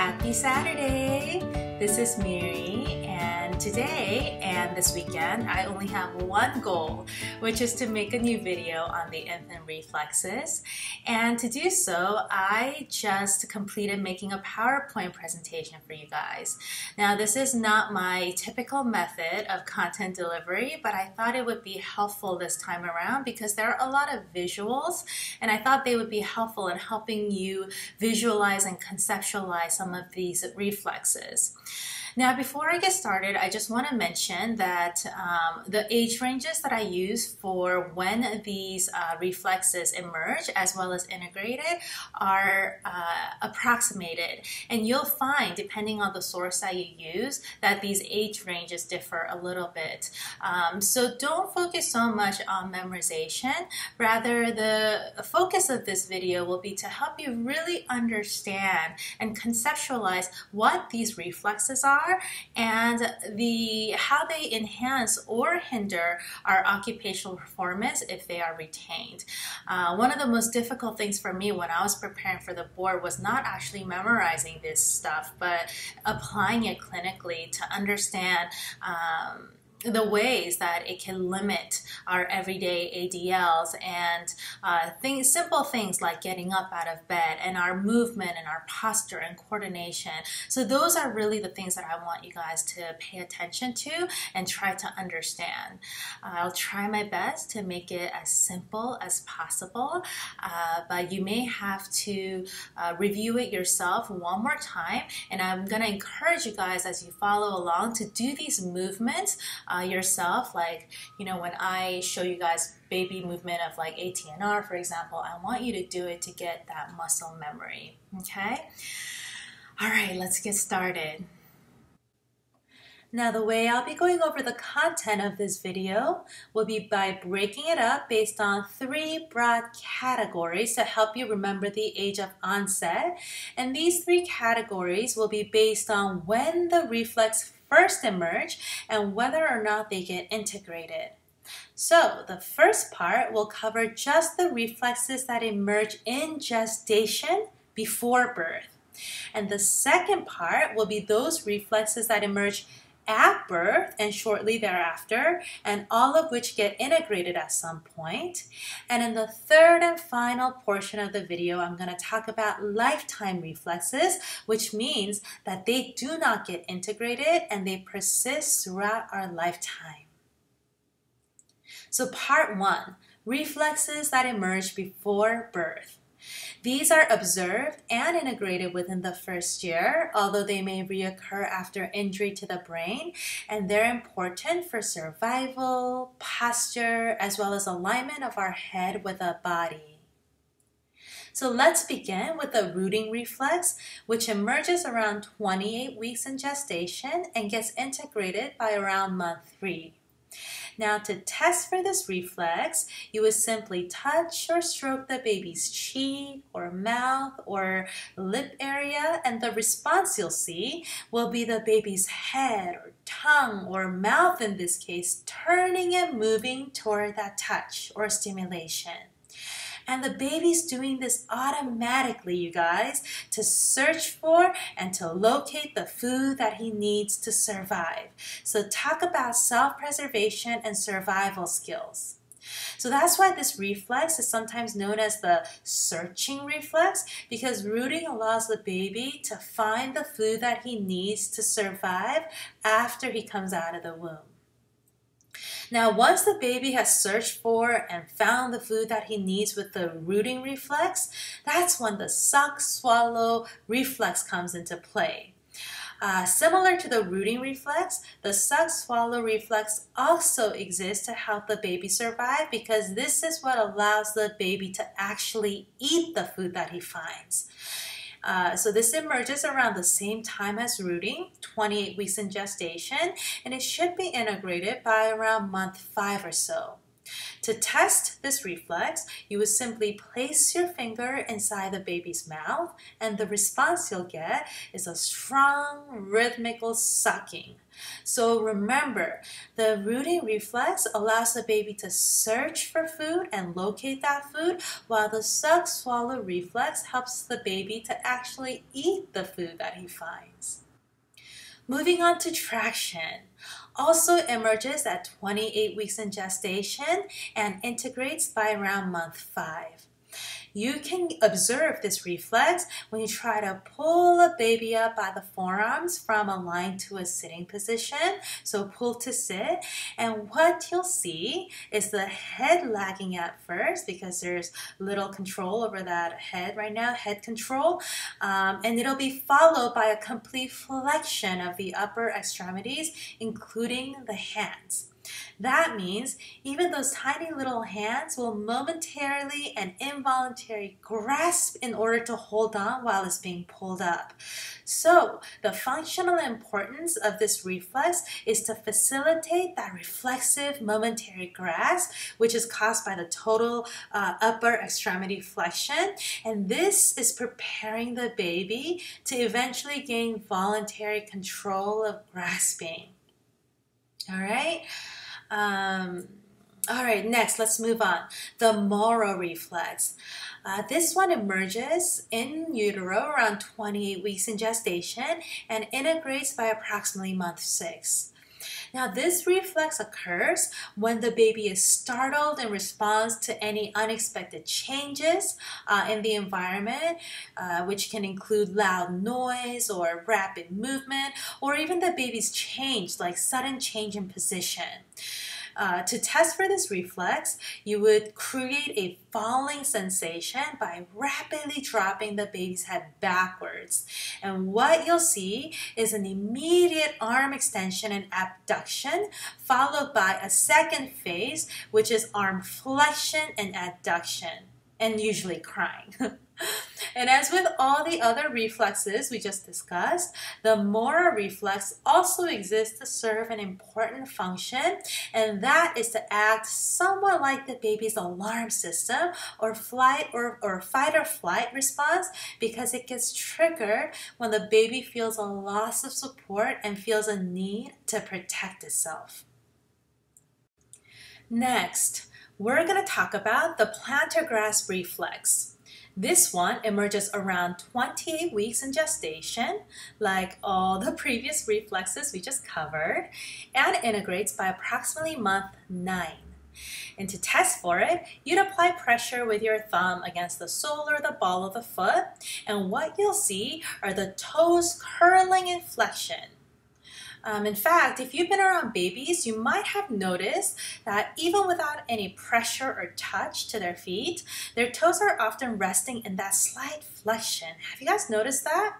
Happy Saturday! This is Miri, and today and this weekend I only have one goal, which is to make a new video on the infant reflexes. And to do so, I just completed making a PowerPoint presentation for you guys. Now, this is not my typical method of content delivery, but I thought it would be helpful this time around because there are a lot of visuals, and I thought they would be helpful in helping you visualize and conceptualize some of these reflexes. Now, before I get started, I just want to mention that the age ranges that I use for when these reflexes emerge as well as integrated are approximated. And you'll find, depending on the source that you use, that these age ranges differ a little bit. So don't focus so much on memorization. Rather, the focus of this video will be to help you really understand and conceptualize what these reflexes are and how they enhance or hinder our occupational performance if they are retained. One of the most difficult things for me when I was preparing for the board was not actually memorizing this stuff, but applying it clinically to understand the ways that it can limit our everyday ADLs and simple things like getting up out of bed and our movement and our posture and coordination. So those are really the things that I want you guys to pay attention to and try to understand. I'll try my best to make it as simple as possible, but you may have to review it yourself one more time, and I'm going to encourage you guys as you follow along to do these movements yourself. Like, you know, when I show you guys baby movement of like STNR, for example, I want you to do it to get that muscle memory, okay? All right, let's get started. Now, the way I'll be going over the content of this video will be by breaking it up based on 3 broad categories to help you remember the age of onset. And these 3 categories will be based on when the reflex first emerge and whether or not they get integrated. So the first part will cover just the reflexes that emerge in gestation before birth. And the second part will be those reflexes that emerge at birth and shortly thereafter, and all of which get integrated at some point. And in the third and final portion of the video, I'm going to talk about lifetime reflexes, which means that they do not get integrated and they persist throughout our lifetime. So part 1, reflexes that emerge before birth. These are observed and integrated within the first year, although they may reoccur after injury to the brain, and they're important for survival, posture, as well as alignment of our head with the body. So let's begin with the rooting reflex, which emerges around 28 weeks in gestation and gets integrated by around month 3. Now, to test for this reflex, you would simply touch or stroke the baby's cheek or mouth or lip area, and the response you'll see will be the baby's head or tongue or mouth in this case turning and moving toward that touch or stimulation. And the baby's doing this automatically, you guys, to search for and to locate the food that he needs to survive. So talk about self-preservation and survival skills. So that's why this reflex is sometimes known as the searching reflex, because rooting allows the baby to find the food that he needs to survive after he comes out of the womb. Now, once the baby has searched for and found the food that he needs with the rooting reflex, that's when the suck-swallow reflex comes into play. Similar to the rooting reflex, the suck-swallow reflex also exists to help the baby survive because this is what allows the baby to actually eat the food that he finds. So this emerges around the same time as rooting, 28 weeks in gestation, and it should be integrated by around month 5 or so. To test this reflex, you would simply place your finger inside the baby's mouth, and the response you'll get is a strong rhythmical sucking. So remember, the rooting reflex allows the baby to search for food and locate that food, while the suck-swallow reflex helps the baby to actually eat the food that he finds. Moving on to traction. Also emerges at 28 weeks in gestation and integrates by around month 5. You can observe this reflex when you try to pull a baby up by the forearms from a lying to a sitting position. So pull to sit, and what you'll see is the head lagging at first because there's little control over that head right now, head control, and it'll be followed by a complete flexion of the upper extremities, including the hands. That means even those tiny little hands will momentarily and involuntarily grasp in order to hold on while it's being pulled up. So the functional importance of this reflex is to facilitate that reflexive momentary grasp, which is caused by the total upper extremity flexion. And this is preparing the baby to eventually gain voluntary control of grasping. All right. All right, next, let's move on. The Moro reflex. This one emerges in utero around 28 weeks in gestation and integrates by approximately month 6. Now, this reflex occurs when the baby is startled in response to any unexpected changes in the environment, which can include loud noise or rapid movement, or even the baby's change, like sudden change in position. To test for this reflex, you would create a falling sensation by rapidly dropping the baby's head backwards. And what you'll see is an immediate arm extension and abduction, followed by a second phase, which is arm flexion and adduction, and usually crying. And as with all the other reflexes we just discussed, the Moro reflex also exists to serve an important function, and that is to act somewhat like the baby's alarm system or fight or flight response, because it gets triggered when the baby feels a loss of support and feels a need to protect itself. Next, we're going to talk about the plantar grass reflex. This one emerges around 28 weeks in gestation, like all the previous reflexes we just covered, and integrates by approximately month 9. And to test for it, you'd apply pressure with your thumb against the sole or the ball of the foot, and what you'll see are the toes curling in flexion. In fact, if you've been around babies, you might have noticed that even without any pressure or touch to their feet, their toes are often resting in that slight flexion. Have you guys noticed that?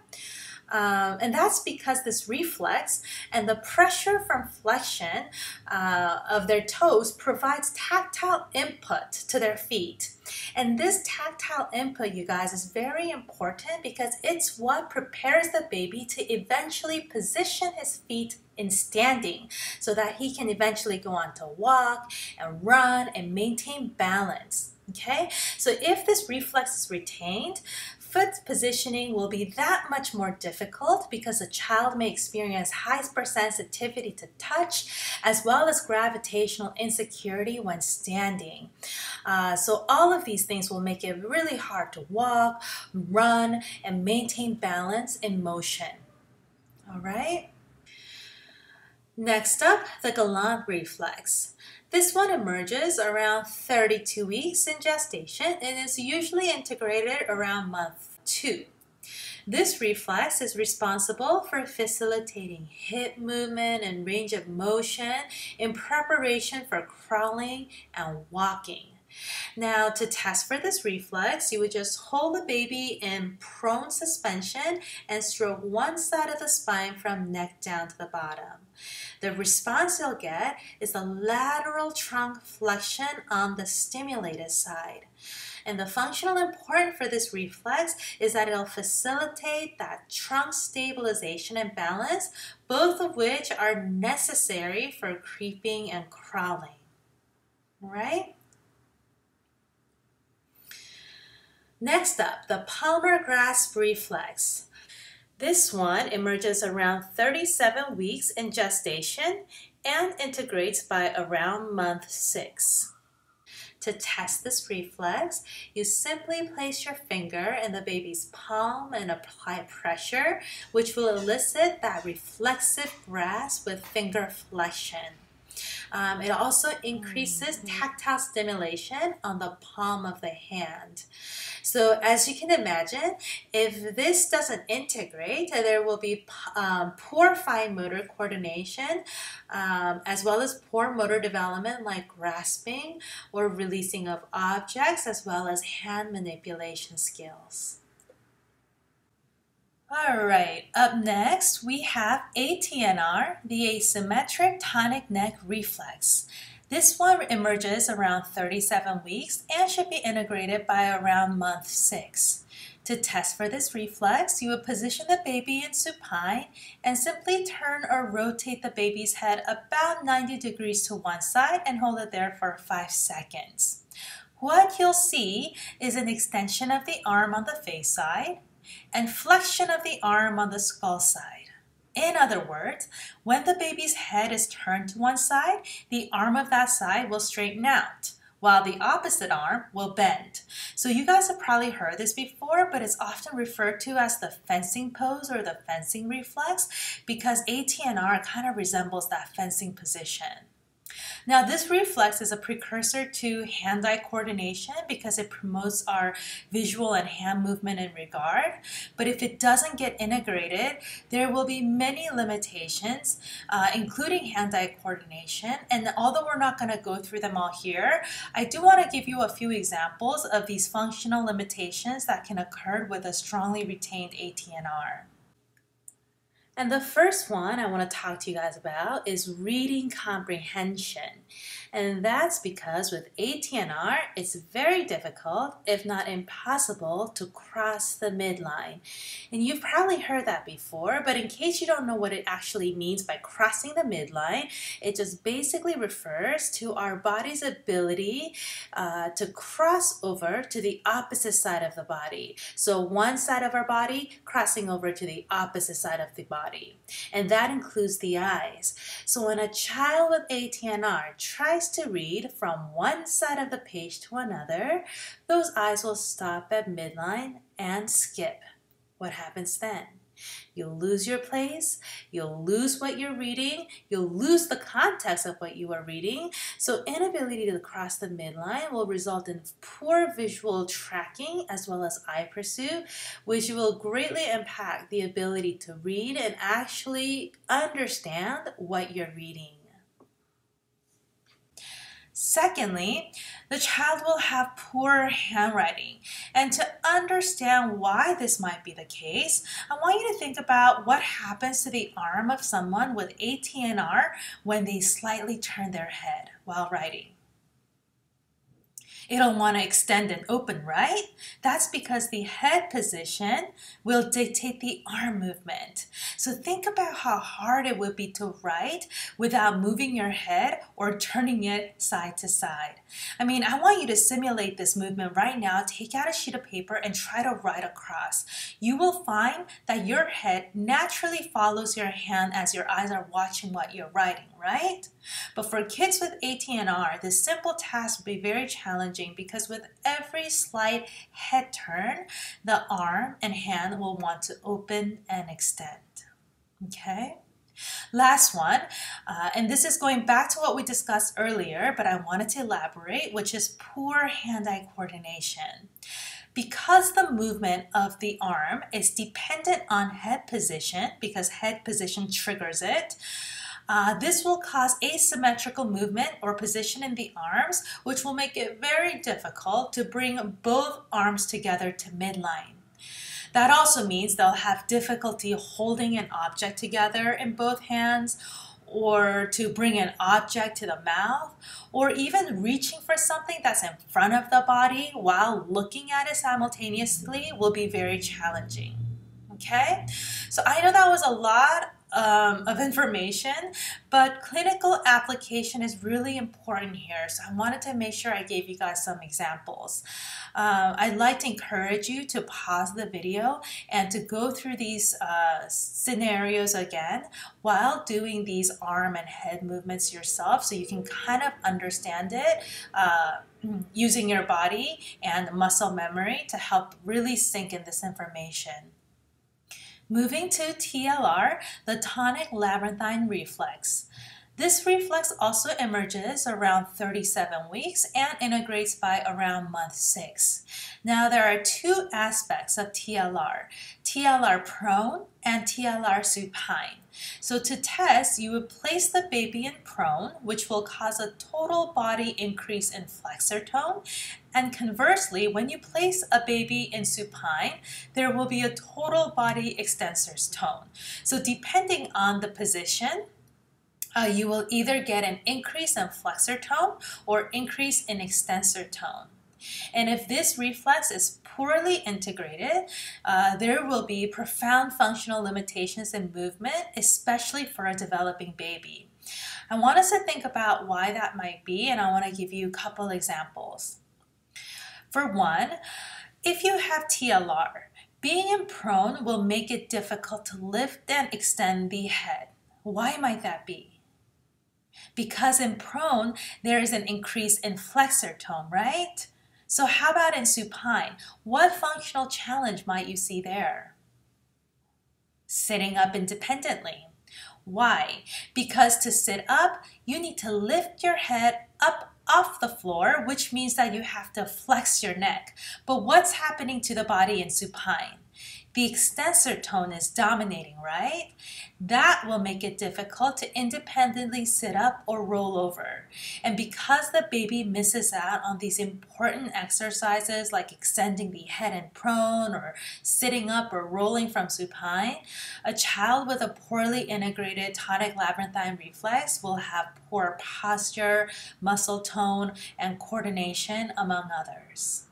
And that's because this reflex and the pressure from flexion of their toes provides tactile input to their feet. And this tactile input, you guys, is very important because it's what prepares the baby to eventually position his feet in standing so that he can eventually go on to walk and run and maintain balance. Okay, so if this reflex is retained, foot positioning will be that much more difficult because a child may experience hypersensitivity to touch as well as gravitational insecurity when standing. So all of these things will make it really hard to walk, run, and maintain balance in motion. All right? Next up, the Galant reflex. This one emerges around 32 weeks in gestation and is usually integrated around month 2. This reflex is responsible for facilitating hip movement and range of motion in preparation for crawling and walking. Now, to test for this reflex, you would just hold the baby in prone suspension and stroke one side of the spine from neck down to the bottom. The response you'll get is a lateral trunk flexion on the stimulated side. And the functional importance for this reflex is that it'll facilitate that trunk stabilization and balance, both of which are necessary for creeping and crawling. All right? Next up, the Plantar Grass reflex. This one emerges around 37 weeks in gestation and integrates by around month 6. To test this reflex, you simply place your finger in the baby's palm and apply pressure, which will elicit that reflexive grasp with finger flexion. It also increases tactile stimulation on the palm of the hand. So as you can imagine, if this doesn't integrate, there will be poor fine motor coordination, as well as poor motor development like grasping or releasing of objects, as well as hand manipulation skills. All right, up next we have ATNR, the asymmetric tonic neck reflex. This one emerges around 37 weeks and should be integrated by around month 6. To test for this reflex, you would position the baby in supine and simply turn or rotate the baby's head about 90 degrees to one side and hold it there for 5 seconds. What you'll see is an extension of the arm on the face side and flexion of the arm on the skull side. In other words, when the baby's head is turned to one side, the arm of that side will straighten out, while the opposite arm will bend. So you guys have probably heard this before, but it's often referred to as the fencing pose or the fencing reflex because ATNR kind of resembles that fencing position. Now, this reflex is a precursor to hand-eye coordination because it promotes our visual and hand movement in regard. But if it doesn't get integrated, there will be many limitations, including hand-eye coordination. And although we're not going to go through them all here, I do want to give you a few examples of these functional limitations that can occur with a strongly retained ATNR. And the first one I want to talk to you guys about is reading comprehension. And that's because with ATNR, it's very difficult, if not impossible, to cross the midline. And you've probably heard that before, but in case you don't know what it actually means by crossing the midline, it just basically refers to our body's ability to cross over to the opposite side of the body. So one side of our body crossing over to the opposite side of the body. And that includes the eyes. So when a child with ATNR tries to read from one side of the page to another, those eyes will stop at midline and skip. What happens then? You'll lose your place, you'll lose what you're reading, you'll lose the context of what you are reading. So inability to cross the midline will result in poor visual tracking as well as eye pursuit, which will greatly impact the ability to read and actually understand what you're reading. Secondly, the child will have poor handwriting. And to understand why this might be the case, I want you to think about what happens to the arm of someone with ATNR when they slightly turn their head while writing. It'll want to extend and open, right? That's because the head position will dictate the arm movement. So think about how hard it would be to write without moving your head or turning it side to side. I mean, I want you to simulate this movement right now. Take out a sheet of paper and try to write across. You will find that your head naturally follows your hand as your eyes are watching what you're writing, right? But for kids with ATNR, this simple task will be very challenging because with every slight head turn, the arm and hand will want to open and extend. Okay? Last one, and this is going back to what we discussed earlier, but I wanted to elaborate, which is poor hand-eye coordination. Because the movement of the arm is dependent on head position, because head position triggers it, this will cause asymmetrical movement or position in the arms, which will make it very difficult to bring both arms together to midline. That also means they'll have difficulty holding an object together in both hands, or to bring an object to the mouth, or even reaching for something that's in front of the body while looking at it simultaneously will be very challenging. Okay? So I know that was a lot of information, but clinical application is really important here. So I wanted to make sure I gave you guys some examples. I'd like to encourage you to pause the video and to go through these scenarios again while doing these arm and head movements yourself, so you can kind of understand it using your body and muscle memory to help really sink in this information. Moving to TLR, the tonic labyrinthine reflex. This reflex also emerges around 37 weeks and integrates by around month 6. Now there are two aspects of TLR, TLR prone and TLR supine. So to test, you would place the baby in prone, which will cause a total body increase in flexor tone. And conversely, when you place a baby in supine, there will be a total body extensor's tone. So depending on the position, you will either get an increase in flexor tone or increase in extensor tone. And if this reflex is poorly integrated, there will be profound functional limitations in movement, especially for a developing baby. I want us to think about why that might be, and I want to give you a couple examples. For one, if you have TLR, being in prone will make it difficult to lift and extend the head. Why might that be? Because in prone, there is an increase in flexor tone, right? So how about in supine? What functional challenge might you see there? Sitting up independently. Why? Because to sit up, you need to lift your head up off the floor, which means that you have to flex your neck. But what's happening to the body in supine? The extensor tone is dominating, right? That will make it difficult to independently sit up or roll over. And because the baby misses out on these important exercises like extending the head in prone or sitting up or rolling from supine, a child with a poorly integrated tonic labyrinthine reflex will have poor posture, muscle tone, and coordination, among others.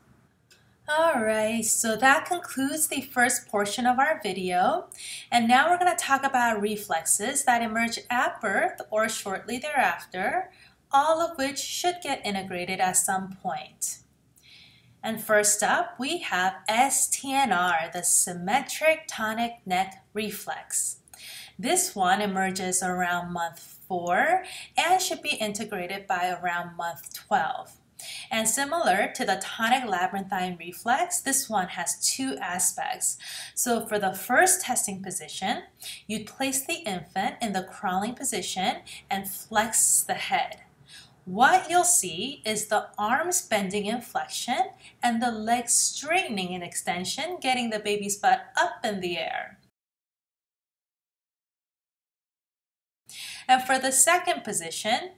Alright, so that concludes the first portion of our video. And now we're going to talk about reflexes that emerge at birth or shortly thereafter, all of which should get integrated at some point. And first up, we have STNR, the symmetric tonic neck reflex. This one emerges around month 4 and should be integrated by around month 12. And similar to the tonic labyrinthine reflex, this one has two aspects. So for the first testing position, you place the infant in the crawling position and flex the head. What you'll see is the arms bending in flexion and the legs straightening in extension, getting the baby's butt up in the air. And for the second position,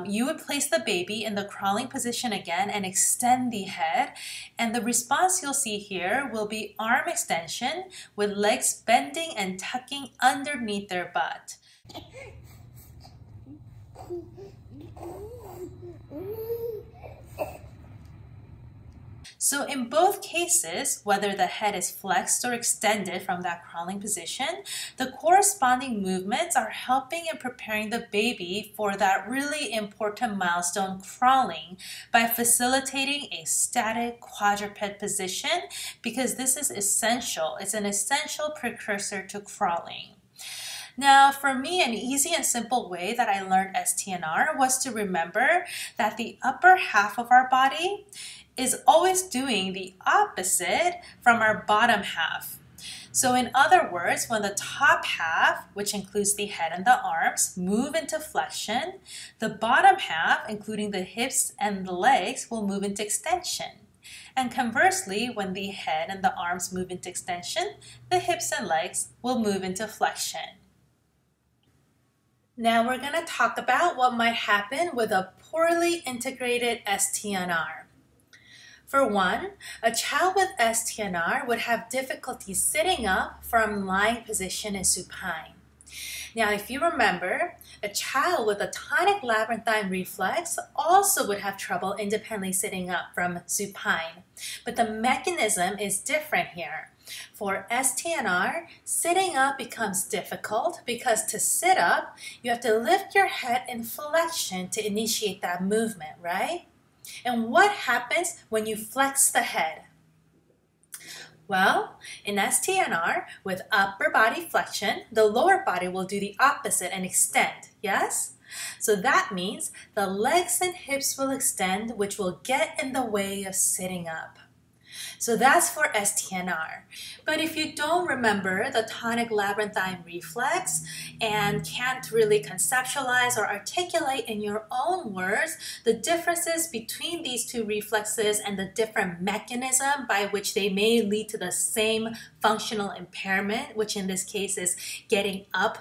you would place the baby in the crawling position again and extend the head. And the response you'll see here will be arm extension with legs bending and tucking underneath their butt. So in both cases, whether the head is flexed or extended from that crawling position, the corresponding movements are helping in preparing the baby for that really important milestone, crawling, by facilitating a static quadruped position, because this is essential. It's an essential precursor to crawling. Now, for me, an easy and simple way that I learned STNR was to remember that the upper half of our body is always doing the opposite from our bottom half. So in other words, when the top half, which includes the head and the arms, move into flexion, the bottom half, including the hips and the legs, will move into extension. And conversely, when the head and the arms move into extension, the hips and legs will move into flexion. Now we're going to talk about what might happen with a poorly integrated STNR. For one, a child with STNR would have difficulty sitting up from lying position in supine. Now, if you remember, a child with a tonic labyrinthine reflex also would have trouble independently sitting up from supine. But the mechanism is different here. For STNR, sitting up becomes difficult because to sit up, you have to lift your head in flexion to initiate that movement, right? And what happens when you flex the head? Well, in STNR, with upper body flexion, the lower body will do the opposite and extend, yes? So that means the legs and hips will extend, which will get in the way of sitting up. So that's for STNR. But if you don't remember the tonic labyrinthine reflex and can't really conceptualize or articulate in your own words the differences between these two reflexes and the different mechanism by which they may lead to the same functional impairment, which in this case is getting up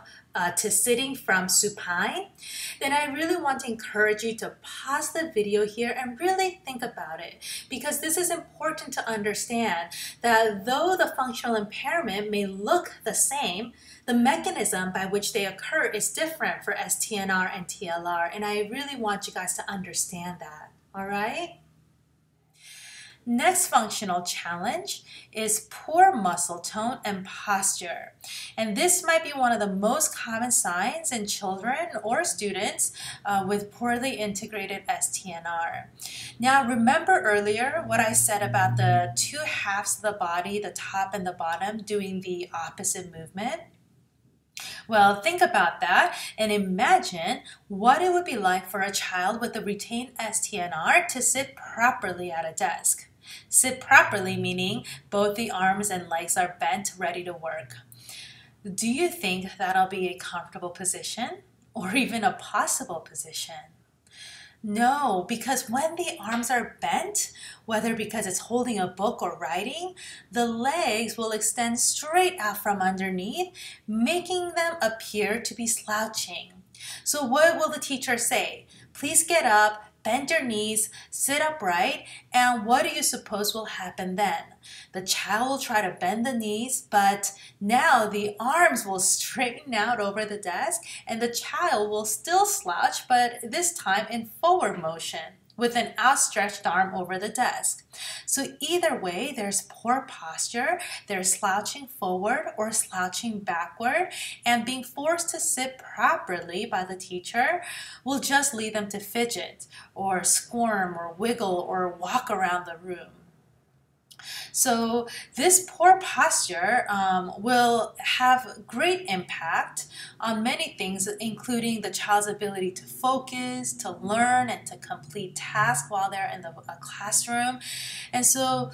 to sitting from supine, then I really want to encourage you to pause the video here and really think about it, because this is important to understand that though the functional impairment may look the same, the mechanism by which they occur is different for STNR and TLR, and I really want you guys to understand that, all right? Next functional challenge is poor muscle tone and posture. And this might be one of the most common signs in children or students with poorly integrated STNR. Now, remember earlier what I said about the two halves of the body, the top and the bottom, doing the opposite movement? Well, think about that and imagine what it would be like for a child with a retained STNR to sit properly at a desk. Sit properly meaning both the arms and legs are bent, ready to work. Do you think that'll be a comfortable position or even a possible position? No, because when the arms are bent, whether because it's holding a book or writing, the legs will extend straight out from underneath, making them appear to be slouching. So what will the teacher say? Please get up, bend your knees, sit upright, and what do you suppose will happen then? The child will try to bend the knees, but now the arms will straighten out over the desk, and the child will still slouch, but this time in forward motion, with an outstretched arm over the desk. So either way, there's poor posture, there's slouching forward or slouching backward, and being forced to sit properly by the teacher will just lead them to fidget or squirm or wiggle or walk around the room. So this poor posture will have great impact on many things, including the child's ability to focus, to learn, and to complete tasks while they're in the classroom. And so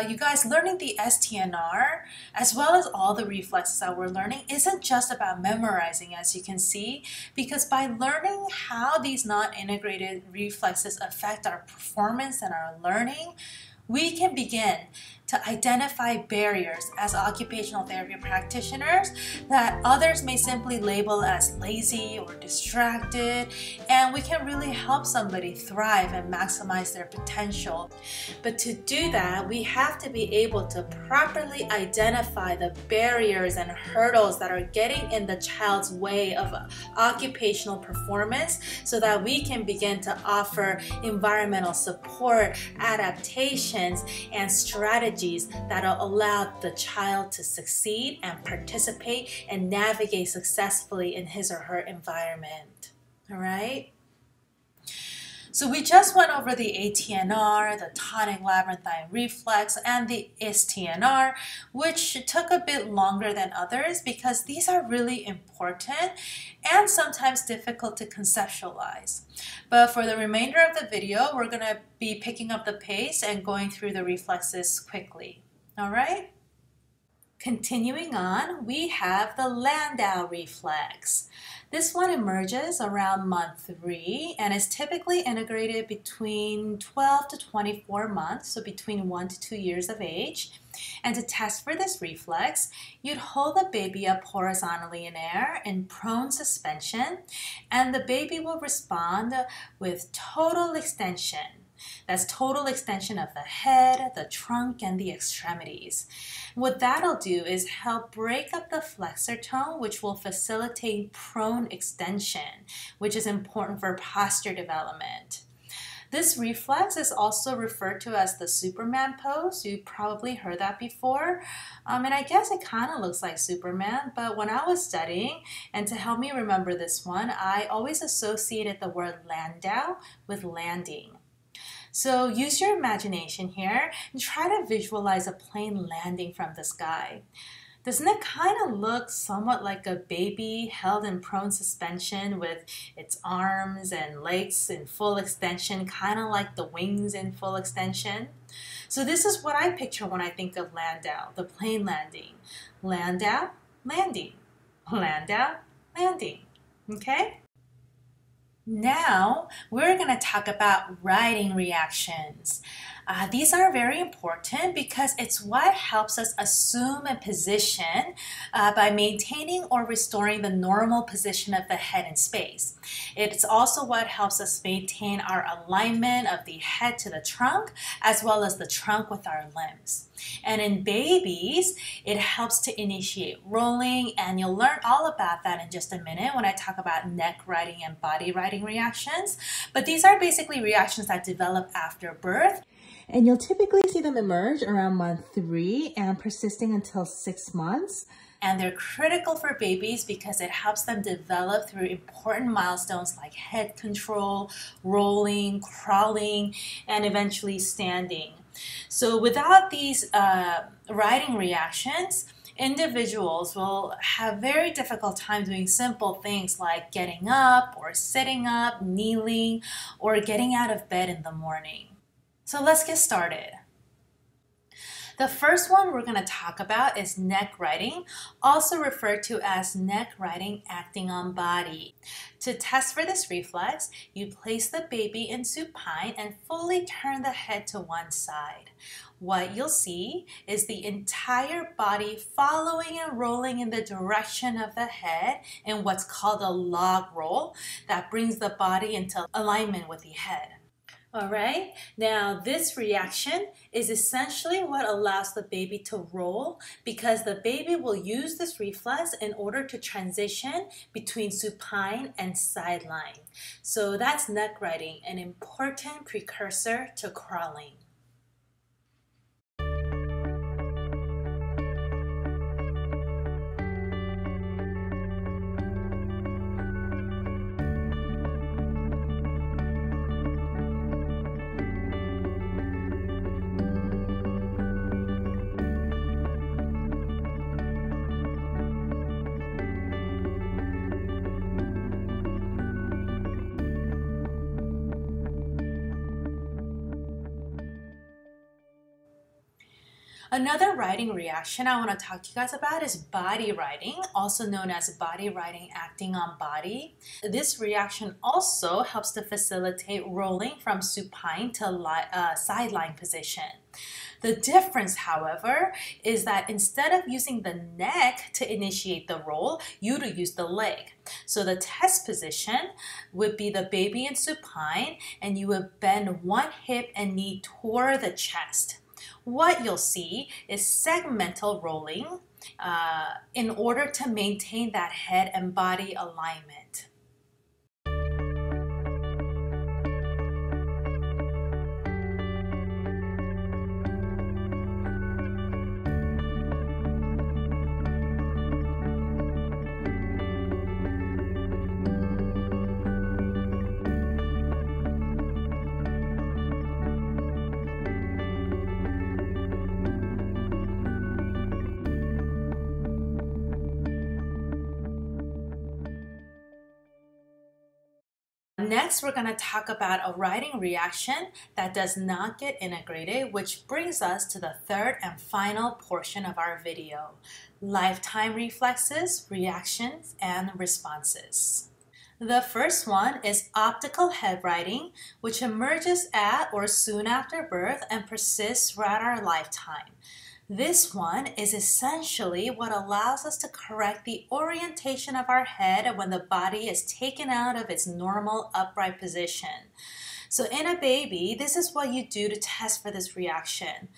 you guys, learning the STNR, as well as all the reflexes that we're learning, isn't just about memorizing, as you can see, because by learning how these non-integrated reflexes affect our performance and our learning, we can begin to identify barriers as occupational therapy practitioners that others may simply label as lazy or distracted, and we can really help somebody thrive and maximize their potential. But to do that, we have to be able to properly identify the barriers and hurdles that are getting in the child's way of occupational performance so that we can begin to offer environmental support, adaptations, and strategies that'll allow the child to succeed and participate and navigate successfully in his or her environment. All right? So we just went over the ATNR, the tonic labyrinthine reflex, and the STNR, which took a bit longer than others because these are really important and sometimes difficult to conceptualize. But for the remainder of the video, we're going to be picking up the pace and going through the reflexes quickly. All right? Continuing on, we have the Landau reflex. This one emerges around month 3 and is typically integrated between 12 to 24 months, so between 1 to 2 years of age. And to test for this reflex, you'd hold the baby up horizontally in air in prone suspension, and the baby will respond with total extension. That's total extension of the head, the trunk, and the extremities. What that'll do is help break up the flexor tone, which will facilitate prone extension, which is important for posture development. This reflex is also referred to as the Superman pose. You've probably heard that before. And I guess it kind of looks like Superman, but when I was studying, and to help me remember this one, I always associated the word Landau with landing. So use your imagination here and try to visualize a plane landing from the sky. Doesn't it kind of look somewhat like a baby held in prone suspension with its arms and legs in full extension, kind of like the wings in full extension? So this is what I picture when I think of Landau, the plane landing. Landau, landing. Landau, landing. Okay? Now, we're going to talk about riding reactions. These are very important because it's what helps us assume a position by maintaining or restoring the normal position of the head in space. It's also what helps us maintain our alignment of the head to the trunk as well as the trunk with our limbs. And in babies, it helps to initiate rolling, and you'll learn all about that in just a minute when I talk about neck riding and body riding reactions. But these are basically reactions that develop after birth. And you'll typically see them emerge around month 3 and persisting until 6 months. And they're critical for babies because it helps them develop through important milestones like head control, rolling, crawling, and eventually standing. So without these riding reactions, individuals will have very difficult time doing simple things like getting up or sitting up, kneeling, or getting out of bed in the morning. So let's get started. The first one we're going to talk about is neck riding, also referred to as neck riding acting on body. To test for this reflex, you place the baby in supine and fully turn the head to one side. What you'll see is the entire body following and rolling in the direction of the head in what's called a log roll that brings the body into alignment with the head. All right, now this reaction is essentially what allows the baby to roll because the baby will use this reflex in order to transition between supine and sideline. So that's neck riding, an important precursor to crawling. Another riding reaction I want to talk to you guys about is body riding, also known as body riding acting on body. This reaction also helps to facilitate rolling from supine to sideline position. The difference, however, is that instead of using the neck to initiate the roll, you would use the leg. So the test position would be the baby in supine, and you would bend one hip and knee toward the chest. What you'll see is segmental rolling in order to maintain that head and body alignment. Next, we're going to talk about a riding reaction that does not get integrated, which brings us to the third and final portion of our video: lifetime reflexes, reactions, and responses. The first one is optical head riding, which emerges at or soon after birth and persists throughout our lifetime. This one is essentially what allows us to correct the orientation of our head when the body is taken out of its normal upright position. So in a baby, this is what you do to test for this reaction.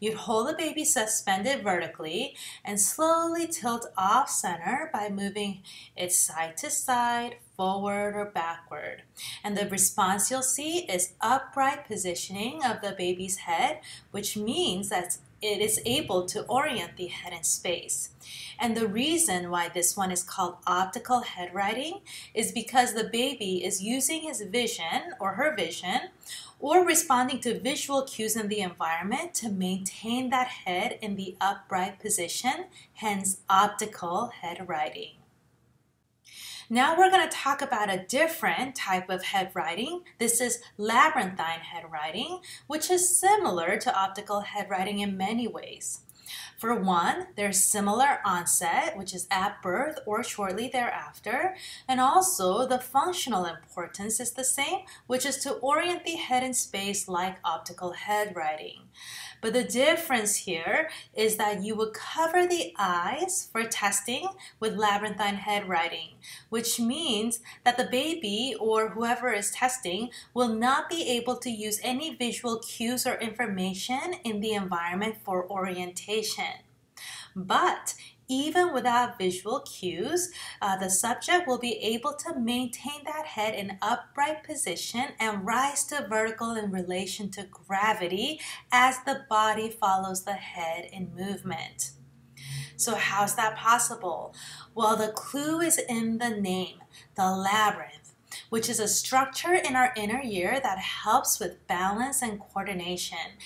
You'd hold the baby suspended vertically and slowly tilt off center by moving it side to side, forward or backward. And the response you'll see is upright positioning of the baby's head, which means that it is able to orient the head in space. And the reason why this one is called optical head writing is because the baby is using his vision or her vision or responding to visual cues in the environment to maintain that head in the upright position, hence optical head writing. Now we're going to talk about a different type of head writing. This is labyrinthine head writing, which is similar to optical head writing in many ways. For one, there's similar onset, which is at birth or shortly thereafter, and also the functional importance is the same, which is to orient the head in space like optical head writing. But the difference here is that you would cover the eyes for testing with labyrinthine head writing, which means that the baby or whoever is testing will not be able to use any visual cues or information in the environment for orientation. But even without visual cues, the subject will be able to maintain that head in upright position and rise to vertical in relation to gravity as the body follows the head in movement. So how's that possible? Well, the clue is in the name, the labyrinth, which is a structure in our inner ear that helps with balance and coordination.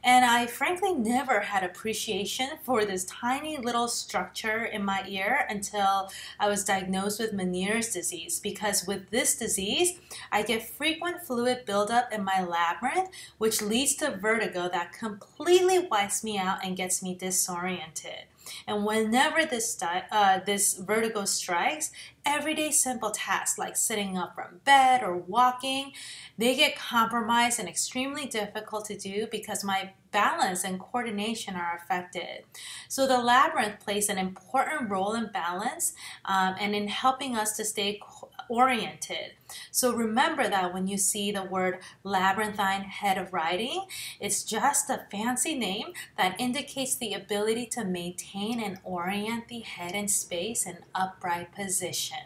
And I frankly never had appreciation for this tiny little structure in my ear until I was diagnosed with Meniere's disease, because with this disease, I get frequent fluid buildup in my labyrinth, which leads to vertigo that completely wipes me out and gets me disoriented. And whenever this vertigo strikes, everyday simple tasks like sitting up from bed or walking, they get compromised and extremely difficult to do because my balance and coordination are affected. So the labyrinth plays an important role in balance and in helping us to stay oriented. So remember that when you see the word labyrinthine head of writing, it's just a fancy name that indicates the ability to maintain and orient the head in space in upright position.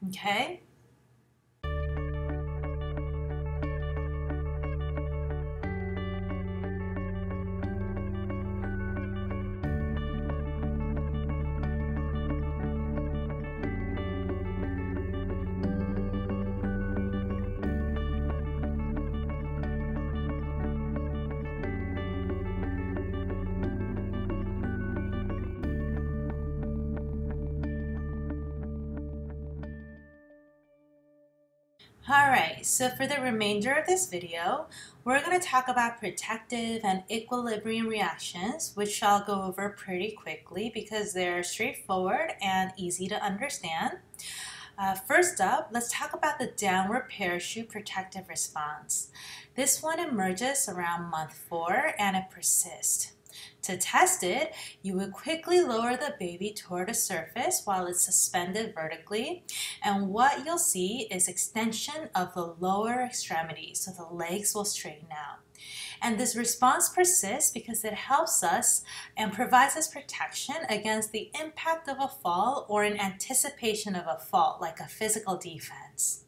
Okay? Alright, so for the remainder of this video, we're going to talk about protective and equilibrium reactions, which I'll go over pretty quickly because they're straightforward and easy to understand. First up, let's talk about the downward parachute protective response. This one emerges around month 4 and it persists. To test it, you would quickly lower the baby toward a surface while it's suspended vertically, and what you'll see is extension of the lower extremities, so the legs will straighten out. And this response persists because it helps us and provides us protection against the impact of a fall or in anticipation of a fall, like a physical defense.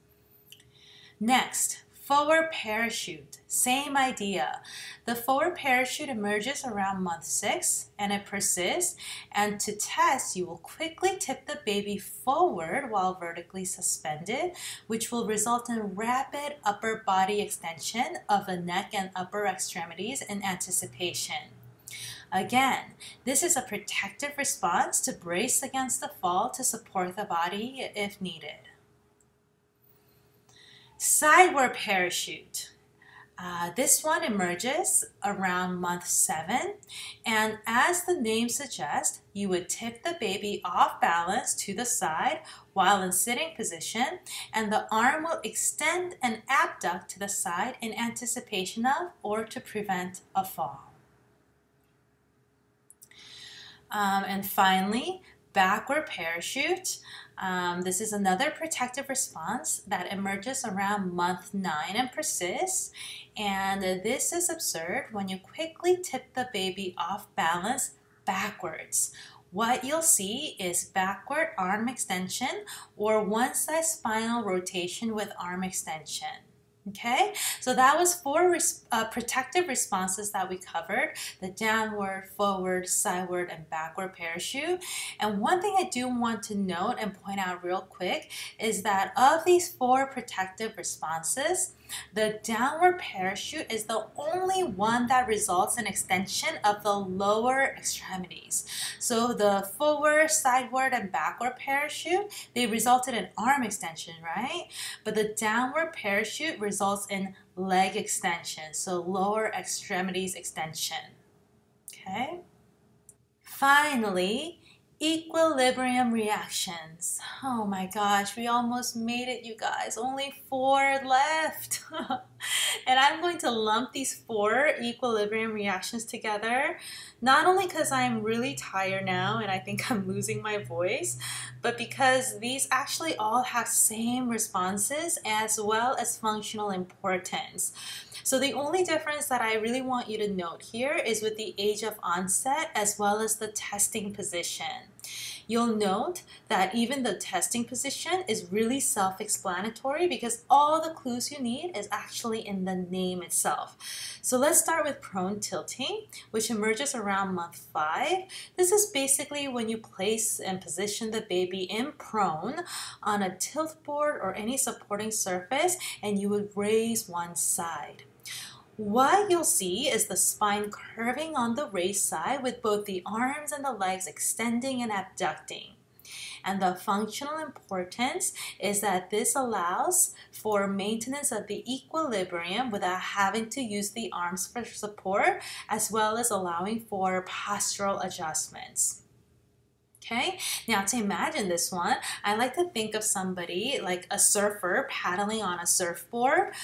Next, forward parachute, same idea. The forward parachute emerges around month 6 and it persists. And to test, you will quickly tip the baby forward while vertically suspended, which will result in rapid upper body extension of the neck and upper extremities in anticipation. Again, this is a protective response to brace against the fall to support the body if needed. Sideward parachute. This one emerges around month 7, and as the name suggests, you would tip the baby off balance to the side while in sitting position, and the arm will extend and abduct to the side in anticipation of or to prevent a fall. And finally, backward parachute. This is another protective response that emerges around month 9 and persists. And this is observed when you quickly tip the baby off balance backwards. What you'll see is backward arm extension or one-side spinal rotation with arm extension. Okay, so that was 4 protective responses that we covered: the downward, forward, sideward, and backward parachute. And one thing I do want to note and point out real quick is that of these 4 protective responses, the downward parachute is the only one that results in extension of the lower extremities. So the forward, sideward, and backward parachute, they resulted in arm extension, right? But the downward parachute results in leg extension, so lower extremities extension. Okay? Finally, equilibrium reactions. Oh my gosh, we almost made it, you guys. Only 4 left. And I'm going to lump these 4 equilibrium reactions together, not only because I'm really tired now and I think I'm losing my voice, but because these actually all have same responses as well as functional importance. So the only difference that I really want you to note here is with the age of onset as well as the testing position. You'll note that even the testing position is really self-explanatory because all the clues you need is actually in the name itself. So let's start with prone tilting, which emerges around month 5. This is basically when you place and position the baby in prone on a tilt board or any supporting surface, and you would raise one side. What you'll see is the spine curving on the raised side with both the arms and the legs extending and abducting. And the functional importance is that this allows for maintenance of the equilibrium without having to use the arms for support, as well as allowing for postural adjustments. Okay, now to imagine this one, I like to think of somebody like a surfer paddling on a surfboard,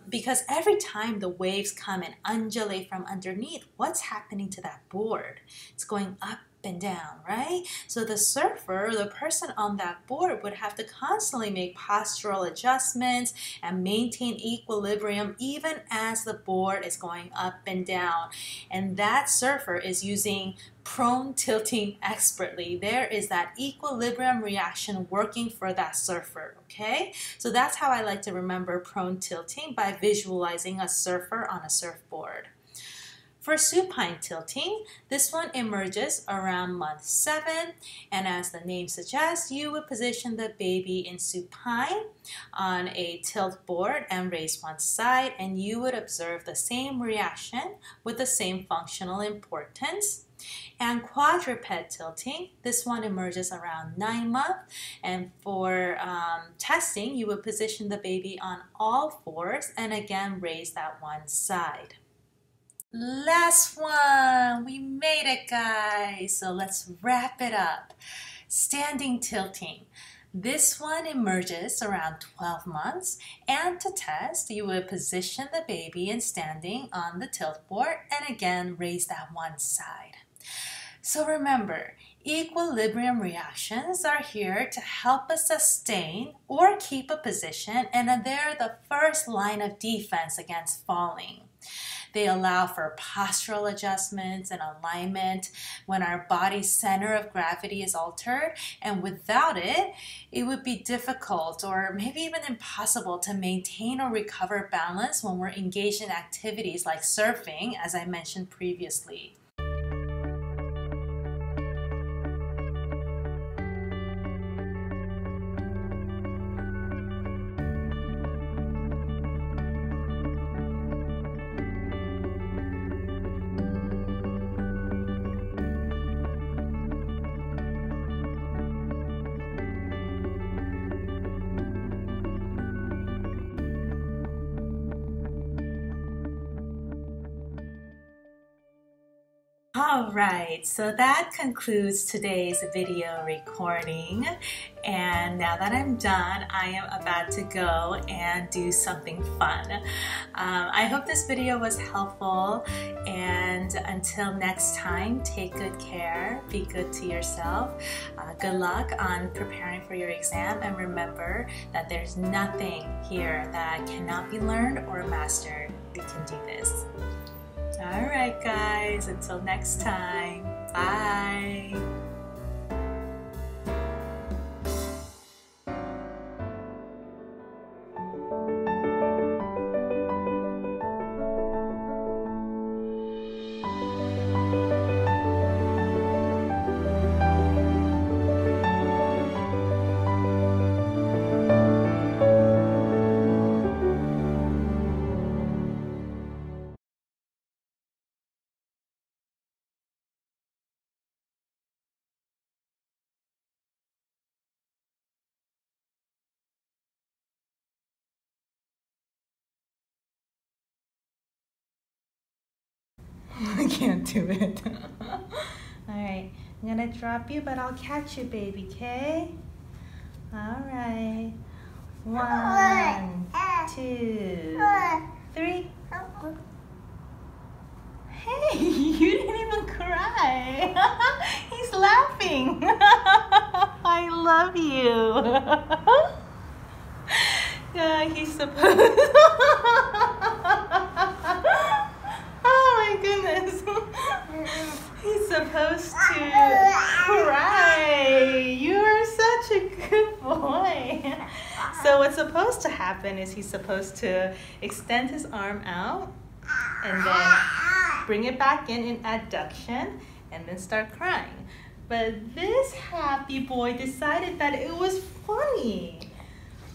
because every time the waves come and undulate from underneath, what's happening to that board? It's going up and down, right? So the surfer, the person on that board, would have to constantly make postural adjustments and maintain equilibrium even as the board is going up and down. And that surfer is using prone tilting expertly. There is that equilibrium reaction working for that surfer, okay? So that's how I like to remember prone tilting, by visualizing a surfer on a surfboard. For supine tilting, this one emerges around month 7, and as the name suggests, you would position the baby in supine on a tilt board and raise one side, and you would observe the same reaction with the same functional importance. And quadruped tilting, this one emerges around 9 months, and for testing, you would position the baby on all 4s and again raise that one side. Last one, we made it, guys. So let's wrap it up. Standing tilting. This one emerges around 12 months, and to test, you would position the baby in standing on the tilt board and again raise that one side. So remember, equilibrium reactions are here to help us sustain or keep a position, and they're the first line of defense against falling. They allow for postural adjustments and alignment when our body's center of gravity is altered, and without it, it would be difficult or maybe even impossible to maintain or recover balance when we're engaged in activities like surfing, as I mentioned previously. All right, so that concludes today's video recording. And now that I'm done, I am about to go and do something fun. I hope this video was helpful, and until next time, take good care, be good to yourself. Good luck on preparing for your exam, and remember that there's nothing here that cannot be learned or mastered. We can do this. All right, guys, until next time, bye. I can't do it. Alright, I'm gonna drop you, but I'll catch you, baby, okay? Alright. 1, 2, 3. Hey, you didn't even cry. He's laughing. I love you. Yeah, he's supposed. Goodness. He's supposed to cry. You are such a good boy. So what's supposed to happen is he's supposed to extend his arm out and then bring it back in adduction and then start crying. But this happy boy decided that it was funny.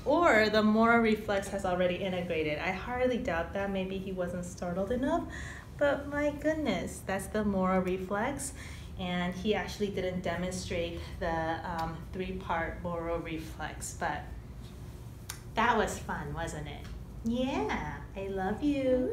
Or the moral reflex has already integrated. I hardly doubt that. Maybe he wasn't startled enough. But my goodness, that's the moral reflex. And he actually didn't demonstrate the 3-part moral reflex. But that was fun, wasn't it? Yeah, I love you.